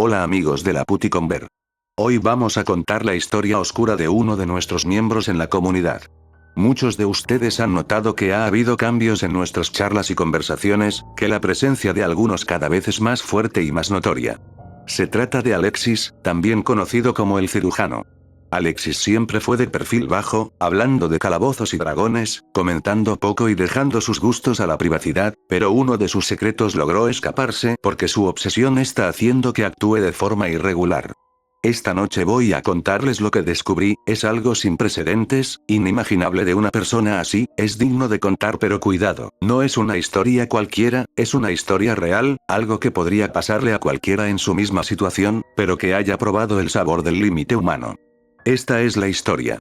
Hola amigos de la Puticonver. Hoy vamos a contar la historia oscura de uno de nuestros miembros en la comunidad. Muchos de ustedes han notado que ha habido cambios en nuestras charlas y conversaciones, que la presencia de algunos cada vez es más fuerte y más notoria. Se trata de Alexis, también conocido como el cirujano. Alexis siempre fue de perfil bajo, hablando de calabozos y dragones, comentando poco y dejando sus gustos a la privacidad, pero uno de sus secretos logró escaparse porque su obsesión está haciendo que actúe de forma irregular. Esta noche voy a contarles lo que descubrí, es algo sin precedentes, inimaginable de una persona así, es digno de contar pero cuidado, no es una historia cualquiera, es una historia real, algo que podría pasarle a cualquiera en su misma situación, pero que haya probado el sabor del límite humano. Esta es la historia.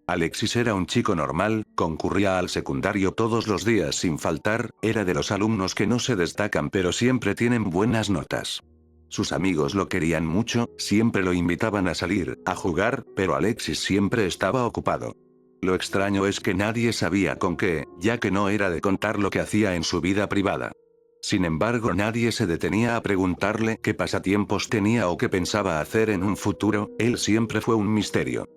Alexis era un chico normal, concurría al secundario todos los días sin faltar, era de los alumnos que no se destacan pero siempre tienen buenas notas. Sus amigos lo querían mucho, siempre lo invitaban a salir, a jugar, pero Alexis siempre estaba ocupado. Lo extraño es que nadie sabía con qué, ya que no era de contar lo que hacía en su vida privada. Sin embargo, nadie se detenía a preguntarle qué pasatiempos tenía o qué pensaba hacer en un futuro, él siempre fue un misterio.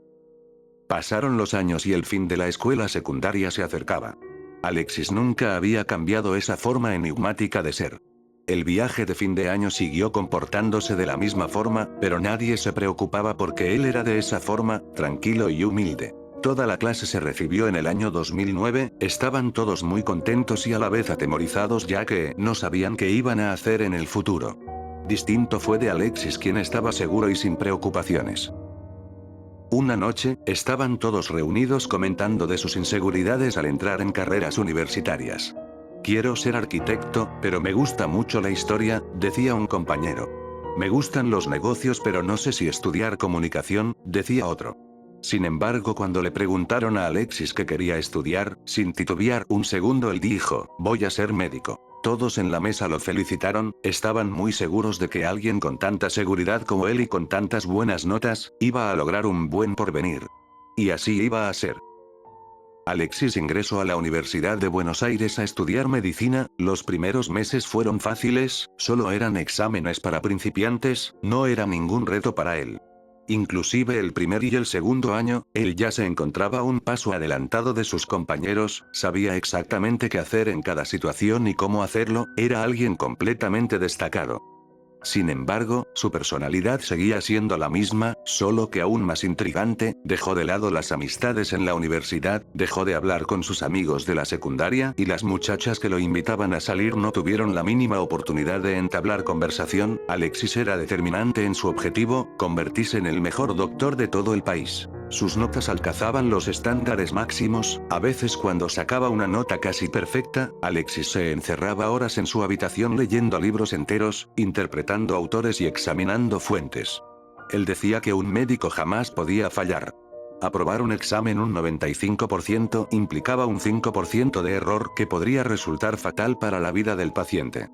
Pasaron los años y el fin de la escuela secundaria se acercaba. Alexis nunca había cambiado esa forma enigmática de ser. El viaje de fin de año siguió comportándose de la misma forma, pero nadie se preocupaba porque él era de esa forma, tranquilo y humilde. Toda la clase se recibió en el año 2009, estaban todos muy contentos y a la vez atemorizados ya que no sabían qué iban a hacer en el futuro. Distinto fue de Alexis, quien estaba seguro y sin preocupaciones. Una noche, estaban todos reunidos comentando de sus inseguridades al entrar en carreras universitarias. Quiero ser arquitecto, pero me gusta mucho la historia, decía un compañero. Me gustan los negocios pero no sé si estudiar comunicación, decía otro. Sin embargo, cuando le preguntaron a Alexis qué quería estudiar, sin titubear un segundo él dijo, voy a ser médico. Todos en la mesa lo felicitaron, estaban muy seguros de que alguien con tanta seguridad como él y con tantas buenas notas, iba a lograr un buen porvenir. Y así iba a ser. Alexis ingresó a la Universidad de Buenos Aires a estudiar medicina, los primeros meses fueron fáciles, solo eran exámenes para principiantes, no era ningún reto para él. Inclusive el primer y el segundo año, él ya se encontraba un paso adelantado de sus compañeros, sabía exactamente qué hacer en cada situación y cómo hacerlo, era alguien completamente destacado. Sin embargo, su personalidad seguía siendo la misma, solo que aún más intrigante, dejó de lado las amistades en la universidad, dejó de hablar con sus amigos de la secundaria y las muchachas que lo invitaban a salir no tuvieron la mínima oportunidad de entablar conversación. Alexis era determinante en su objetivo, convertirse en el mejor doctor de todo el país. Sus notas alcanzaban los estándares máximos, a veces cuando sacaba una nota casi perfecta, Alexis se encerraba horas en su habitación leyendo libros enteros, interpretando autores y examinando fuentes. Él decía que un médico jamás podía fallar. Aprobar un examen un 95% implicaba un 5% de error que podría resultar fatal para la vida del paciente.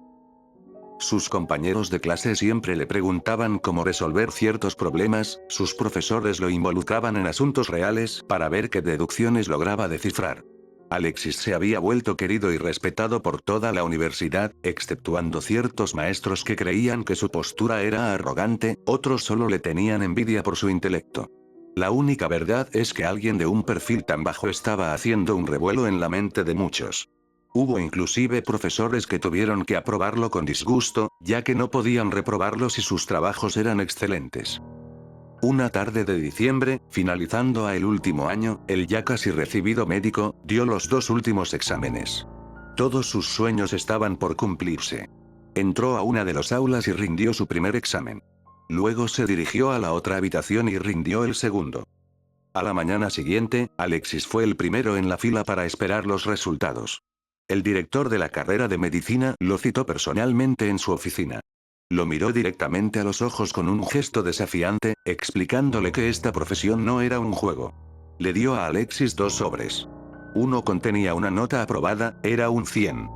Sus compañeros de clase siempre le preguntaban cómo resolver ciertos problemas, sus profesores lo involucraban en asuntos reales para ver qué deducciones lograba descifrar. Alexis se había vuelto querido y respetado por toda la universidad, exceptuando ciertos maestros que creían que su postura era arrogante, otros solo le tenían envidia por su intelecto. La única verdad es que alguien de un perfil tan bajo estaba haciendo un revuelo en la mente de muchos. Hubo inclusive profesores que tuvieron que aprobarlo con disgusto, ya que no podían reprobarlo si sus trabajos eran excelentes. Una tarde de diciembre, finalizando a el último año, el ya casi recibido médico, dio los dos últimos exámenes. Todos sus sueños estaban por cumplirse. Entró a una de las aulas y rindió su primer examen. Luego se dirigió a la otra habitación y rindió el segundo. A la mañana siguiente, Alexis fue el primero en la fila para esperar los resultados. El director de la carrera de medicina lo citó personalmente en su oficina. Lo miró directamente a los ojos con un gesto desafiante, explicándole que esta profesión no era un juego. Le dio a Alexis dos sobres. Uno contenía una nota aprobada, era un 100.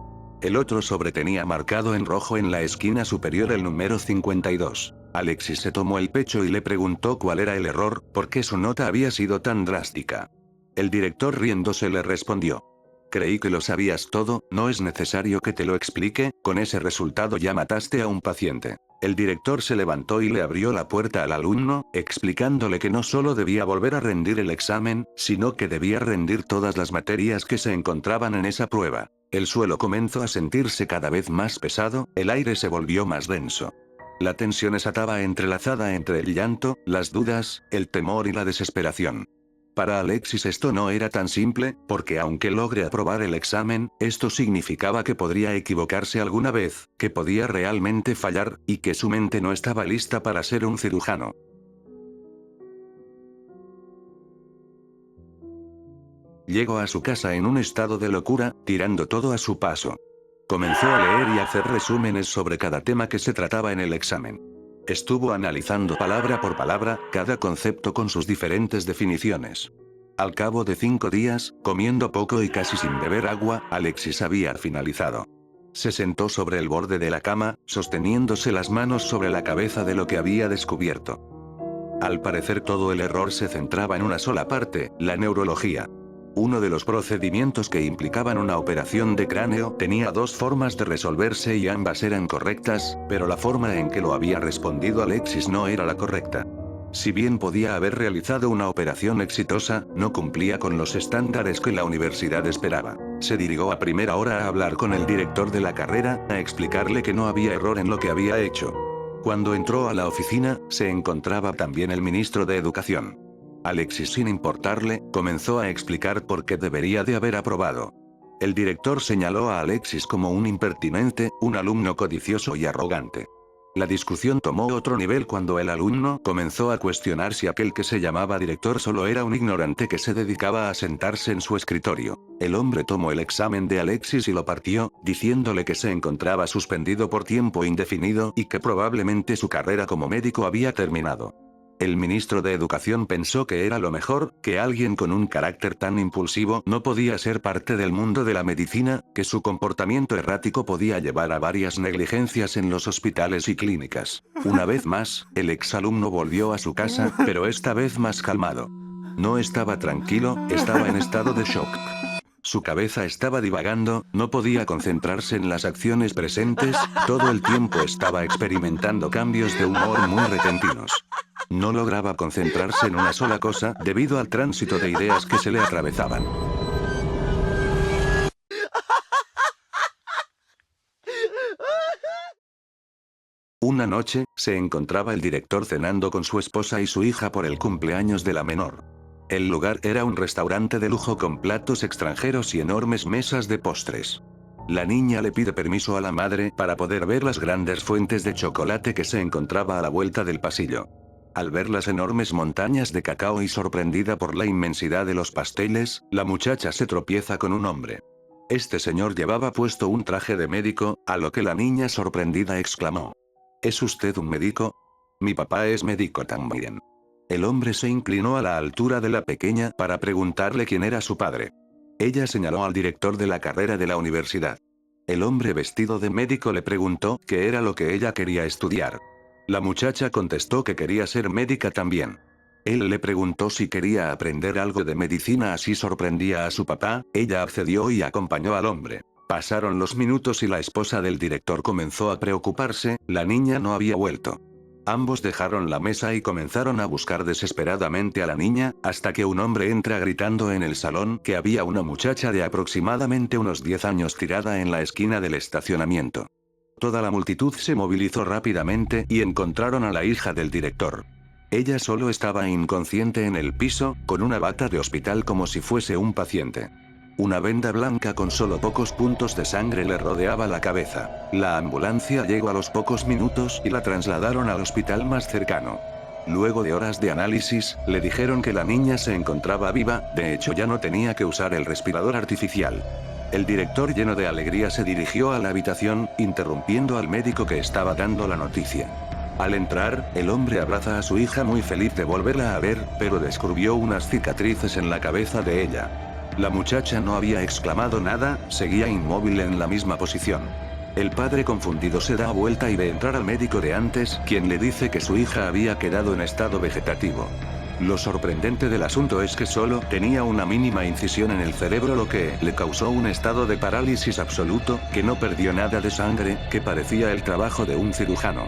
El otro sobre tenía marcado en rojo en la esquina superior el número 52. Alexis se tomó el pecho y le preguntó cuál era el error, por qué su nota había sido tan drástica. El director riéndose le respondió. Creí que lo sabías todo, no es necesario que te lo explique, con ese resultado ya mataste a un paciente. El director se levantó y le abrió la puerta al alumno, explicándole que no solo debía volver a rendir el examen, sino que debía rendir todas las materias que se encontraban en esa prueba. El suelo comenzó a sentirse cada vez más pesado, el aire se volvió más denso. La tensión estaba entrelazada entre el llanto, las dudas, el temor y la desesperación. Para Alexis esto no era tan simple, porque aunque logre aprobar el examen, esto significaba que podría equivocarse alguna vez, que podía realmente fallar, y que su mente no estaba lista para ser un cirujano. Llegó a su casa en un estado de locura, tirando todo a su paso. Comenzó a leer y hacer resúmenes sobre cada tema que se trataba en el examen. Estuvo analizando palabra por palabra, cada concepto con sus diferentes definiciones. Al cabo de 5 días, comiendo poco y casi sin beber agua, Alexis había finalizado. Se sentó sobre el borde de la cama, sosteniéndose las manos sobre la cabeza de lo que había descubierto. Al parecer todo el error se centraba en una sola parte, la neurología. Uno de los procedimientos que implicaban una operación de cráneo tenía 2 formas de resolverse y ambas eran correctas, pero la forma en que lo había respondido Alexis no era la correcta. Si bien podía haber realizado una operación exitosa, no cumplía con los estándares que la universidad esperaba. Se dirigió a primera hora a hablar con el director de la carrera, a explicarle que no había error en lo que había hecho. Cuando entró a la oficina, se encontraba también el ministro de Educación. Alexis, sin importarle, comenzó a explicar por qué debería de haber aprobado. El director señaló a Alexis como un impertinente, un alumno codicioso y arrogante. La discusión tomó otro nivel cuando el alumno comenzó a cuestionar si aquel que se llamaba director solo era un ignorante que se dedicaba a sentarse en su escritorio. El hombre tomó el examen de Alexis y lo partió, diciéndole que se encontraba suspendido por tiempo indefinido y que probablemente su carrera como médico había terminado. El ministro de Educación pensó que era lo mejor, que alguien con un carácter tan impulsivo no podía ser parte del mundo de la medicina, que su comportamiento errático podía llevar a varias negligencias en los hospitales y clínicas. Una vez más, el exalumno volvió a su casa, pero esta vez más calmado. No estaba tranquilo, estaba en estado de shock. Su cabeza estaba divagando, no podía concentrarse en las acciones presentes, todo el tiempo estaba experimentando cambios de humor muy repentinos. No lograba concentrarse en una sola cosa, debido al tránsito de ideas que se le atravesaban. Una noche, se encontraba el director cenando con su esposa y su hija por el cumpleaños de la menor. El lugar era un restaurante de lujo con platos extranjeros y enormes mesas de postres. La niña le pide permiso a la madre para poder ver las grandes fuentes de chocolate que se encontraba a la vuelta del pasillo. Al ver las enormes montañas de cacao y sorprendida por la inmensidad de los pasteles, la muchacha se tropieza con un hombre. Este señor llevaba puesto un traje de médico, a lo que la niña sorprendida exclamó: ¿Es usted un médico? Mi papá es médico también. El hombre se inclinó a la altura de la pequeña para preguntarle quién era su padre. Ella señaló al director de la carrera de la universidad. El hombre vestido de médico le preguntó qué era lo que ella quería estudiar. La muchacha contestó que quería ser médica también. Él le preguntó si quería aprender algo de medicina, así sorprendía a su papá. Ella accedió y acompañó al hombre. Pasaron los minutos y la esposa del director comenzó a preocuparse, la niña no había vuelto. Ambos dejaron la mesa y comenzaron a buscar desesperadamente a la niña, hasta que un hombre entra gritando en el salón que había una muchacha de aproximadamente unos 10 años tirada en la esquina del estacionamiento. Toda la multitud se movilizó rápidamente y encontraron a la hija del director. Ella solo estaba inconsciente en el piso, con una bata de hospital como si fuese un paciente. Una venda blanca con solo pocos puntos de sangre le rodeaba la cabeza. La ambulancia llegó a los pocos minutos y la trasladaron al hospital más cercano. Luego de horas de análisis, le dijeron que la niña se encontraba viva, de hecho ya no tenía que usar el respirador artificial. El director, lleno de alegría, se dirigió a la habitación, interrumpiendo al médico que estaba dando la noticia. Al entrar, el hombre abraza a su hija muy feliz de volverla a ver, pero descubrió unas cicatrices en la cabeza de ella. La muchacha no había exclamado nada, seguía inmóvil en la misma posición. El padre confundido se da vuelta y ve entrar al médico de antes, quien le dice que su hija había quedado en estado vegetativo. Lo sorprendente del asunto es que solo tenía una mínima incisión en el cerebro, lo que le causó un estado de parálisis absoluto, que no perdió nada de sangre, que parecía el trabajo de un cirujano.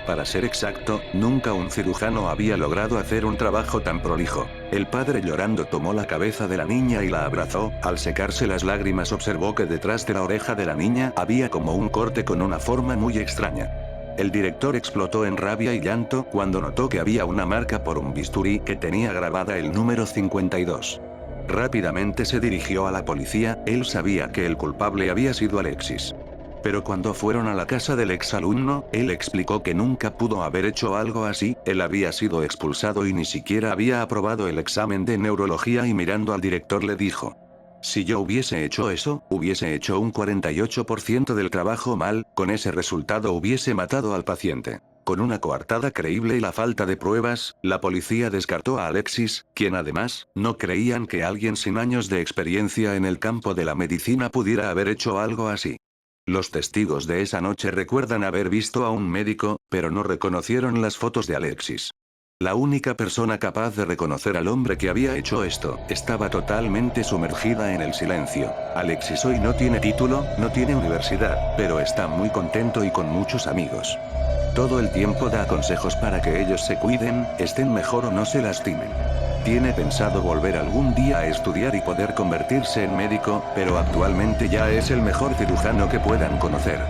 Para ser exacto, nunca un cirujano había logrado hacer un trabajo tan prolijo. El padre, llorando, tomó la cabeza de la niña y la abrazó. Al secarse las lágrimas observó que detrás de la oreja de la niña había como un corte con una forma muy extraña. El director explotó en rabia y llanto cuando notó que había una marca por un bisturí que tenía grabada el número 52. Rápidamente se dirigió a la policía. Él sabía que el culpable había sido Alexis. Pero cuando fueron a la casa del exalumno, él explicó que nunca pudo haber hecho algo así. Él había sido expulsado y ni siquiera había aprobado el examen de neurología, y mirando al director le dijo: si yo hubiese hecho eso, hubiese hecho un 48% del trabajo mal. Con ese resultado hubiese matado al paciente. Con una coartada creíble y la falta de pruebas, la policía descartó a Alexis, quien además, no creían que alguien sin años de experiencia en el campo de la medicina pudiera haber hecho algo así. Los testigos de esa noche recuerdan haber visto a un médico, pero no reconocieron las fotos de Alexis. La única persona capaz de reconocer al hombre que había hecho esto, estaba totalmente sumergida en el silencio. Alexis hoy no tiene título, no tiene universidad, pero está muy contento y con muchos amigos. Todo el tiempo da consejos para que ellos se cuiden, estén mejor o no se lastimen. Tiene pensado volver algún día a estudiar y poder convertirse en médico, pero actualmente ya es el mejor cirujano que puedan conocer.